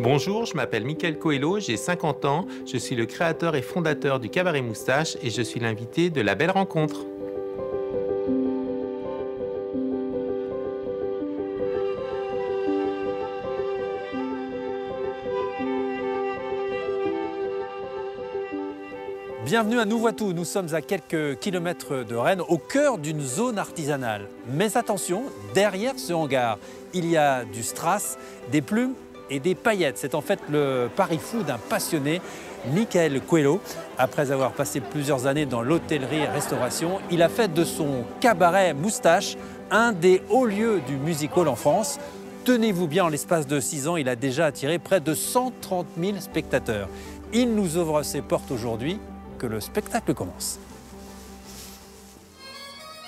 Bonjour, je m'appelle Mickaël Coelho, j'ai 50 ans, je suis le créateur et fondateur du Cabaret Moustache et je suis l'invité de La Belle Rencontre. Bienvenue à Nous Voitou, nous sommes à quelques kilomètres de Rennes, au cœur d'une zone artisanale. Mais attention, derrière ce hangar, il y a du strass, des plumes et des paillettes. C'est en fait le pari fou d'un passionné, Mickaël Coelho. Après avoir passé plusieurs années dans l'hôtellerie et restauration, il a fait de son cabaret Moustache un des hauts lieux du music hall en France. Tenez-vous bien, en l'espace de 6 ans, il a déjà attiré près de 130 000 spectateurs. Il nous ouvre ses portes aujourd'hui. Que le spectacle commence.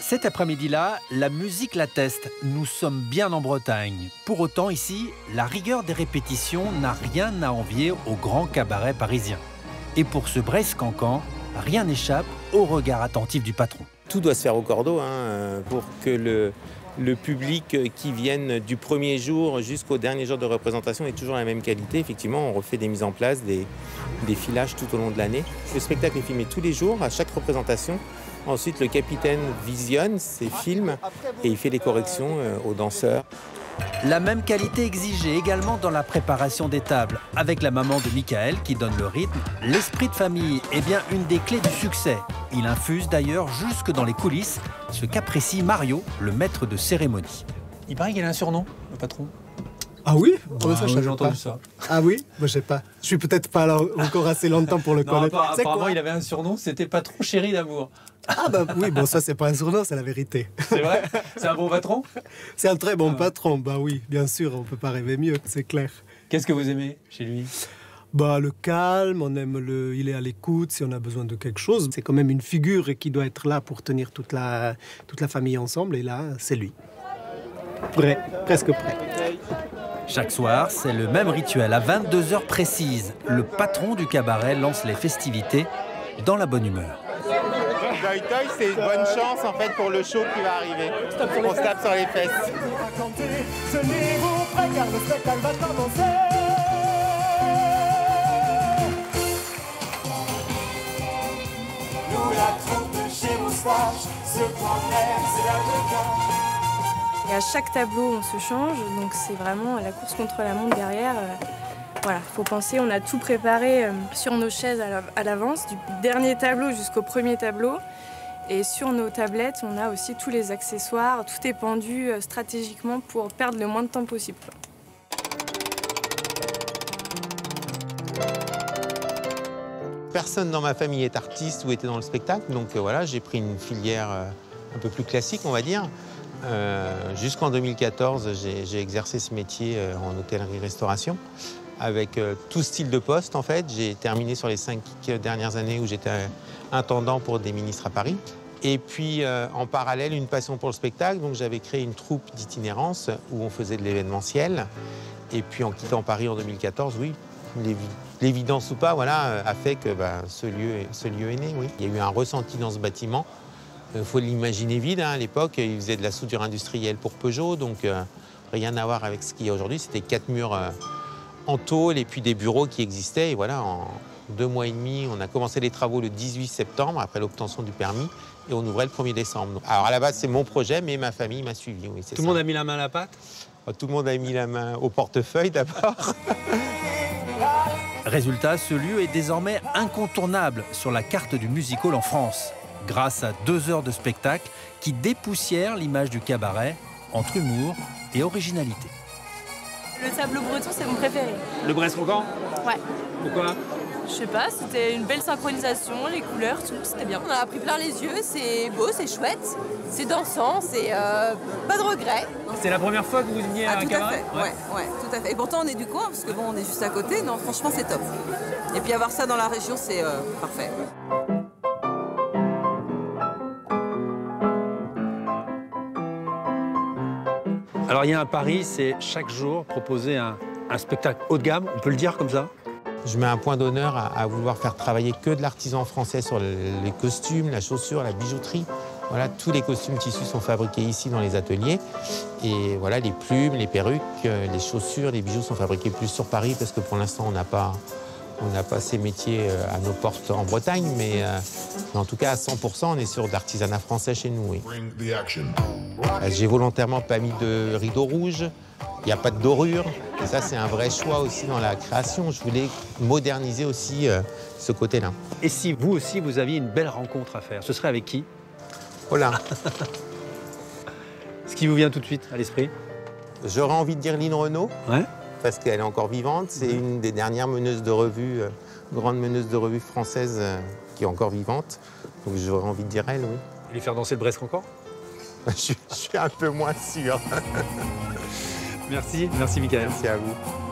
Cet après-midi-là, la musique l'atteste. Nous sommes bien en Bretagne. Pour autant, ici, la rigueur des répétitions n'a rien à envier au grand cabaret parisien. Et pour ce Brace Cancan, rien n'échappe au regard attentif du patron. Tout doit se faire au cordeau pour que le public qui vienne du premier jour jusqu'au dernier jour de représentation ait toujours la même qualité. Effectivement, on refait des mises en place, des filages tout au long de l'année. Le spectacle est filmé tous les jours, à chaque représentation. Ensuite, le capitaine visionne ces films et il fait les corrections aux danseurs. La même qualité exigée également dans la préparation des tables. Avec la maman de Mickaël qui donne le rythme, l'esprit de famille est bien une des clés du succès. Il infuse d'ailleurs jusque dans les coulisses, ce qu'apprécie Mario, le maître de cérémonie. Il paraît qu'il a un surnom, le patron. Ah oui, ça, j'ai entendu ça. Ah oui, moi je sais pas. Je suis peut-être pas là encore assez longtemps pour le connaître. Apparemment, il avait un surnom, c'était patron chéri d'amour. Ah bah oui, bon ça c'est pas un surnom, c'est la vérité. C'est vrai? C'est un bon patron? C'est un très bon patron, bah oui, bien sûr, on peut pas rêver mieux, c'est clair. Qu'est-ce que vous aimez chez lui? Bah le calme, on aime il est à l'écoute si on a besoin de quelque chose. C'est quand même une figure qui doit être là pour tenir toute la famille ensemble et là, c'est lui. Prêt, presque prêt. Chaque soir, c'est le même rituel. À 22 h précises, le patron du cabaret lance les festivités dans la bonne humeur. Toy Toy, c'est une bonne chance en fait pour le show qui va arriver. On se tape sur les fesses. Nous la troupe de chez Moustache, ce point vert, c'est la de. Et à chaque tableau, on se change, donc c'est vraiment la course contre la montre derrière. Voilà, faut penser, on a tout préparé sur nos chaises à l'avance, du dernier tableau jusqu'au premier tableau. Et sur nos tablettes, on a aussi tous les accessoires, tout est pendu stratégiquement pour perdre le moins de temps possible. Personne dans ma famille est artiste ou était dans le spectacle, donc voilà, j'ai pris une filière un peu plus classique, on va dire. Jusqu'en 2014, j'ai exercé ce métier en hôtellerie-restauration avec tout style de poste en fait. J'ai terminé sur les 5 dernières années où j'étais intendant pour des ministres à Paris. Et puis en parallèle, une passion pour le spectacle. Donc j'avais créé une troupe d'itinérance où on faisait de l'événementiel. Et puis en quittant Paris en 2014, oui, l'évidence ou pas, voilà, a fait que ce lieu est né. Oui. Il y a eu un ressenti dans ce bâtiment. Il faut l'imaginer vide. À l'époque, ils faisaient de la soudure industrielle pour Peugeot, donc rien à voir avec ce qu'il y a aujourd'hui. C'était 4 murs en tôle et puis des bureaux qui existaient. Et voilà, en 2 mois et demi, on a commencé les travaux le 18 septembre, après l'obtention du permis, et on ouvrait le 1er décembre. Alors à la base, c'est mon projet, mais ma famille m'a suivi. Oui, Tout le monde a mis la main à la pâte? Tout le monde a mis la main au portefeuille d'abord. Résultat, ce lieu est désormais incontournable sur la carte du music hall en France, grâce à 2 heures de spectacle qui dépoussièrent l'image du cabaret entre humour et originalité. Le tableau breton, c'est mon préféré. Le Brace Cancan? Ouais. Pourquoi? Je sais pas, c'était une belle synchronisation, les couleurs, tout, c'était bien. On a pris plein les yeux, c'est beau, c'est chouette, c'est dansant, c'est pas de regret. C'est la première fois que vous veniez à un cabaret? Ouais, tout à fait. Et pourtant on est du coin, parce que bon, on est juste à côté. Non, franchement, c'est top. Et puis avoir ça dans la région, c'est parfait. Alors il y a un pari, c'est chaque jour proposer un spectacle haut de gamme, on peut le dire comme ça? Je mets un point d'honneur à vouloir faire travailler que de l'artisan français sur les costumes, la chaussure, la bijouterie. Voilà, tous les costumes tissus sont fabriqués ici dans les ateliers. Et voilà, les plumes, les perruques, les chaussures, les bijoux sont fabriqués plus sur Paris parce que pour l'instant, on n'a pas ces métiers à nos portes en Bretagne. Mais en tout cas, à 100%, on est sur de l'artisanat français chez nous. Oui. J'ai volontairement pas mis de rideau rouge. Il n'y a pas de dorure. Et ça, c'est un vrai choix aussi dans la création. Je voulais moderniser aussi ce côté-là. Et si vous aussi, vous aviez une belle rencontre à faire, ce serait avec qui? Oh là. Ce qui vous vient tout de suite à l'esprit? J'aurais envie de dire Line Renaud, Ouais. parce qu'elle est encore vivante. C'est une des dernières meneuses de revue, grande meneuse de revue française qui est encore vivante. Donc j'aurais envie de dire elle, oui. Et lui faire danser le Brest encore? Je suis un peu moins sûr. Merci, merci Michael. Merci à vous.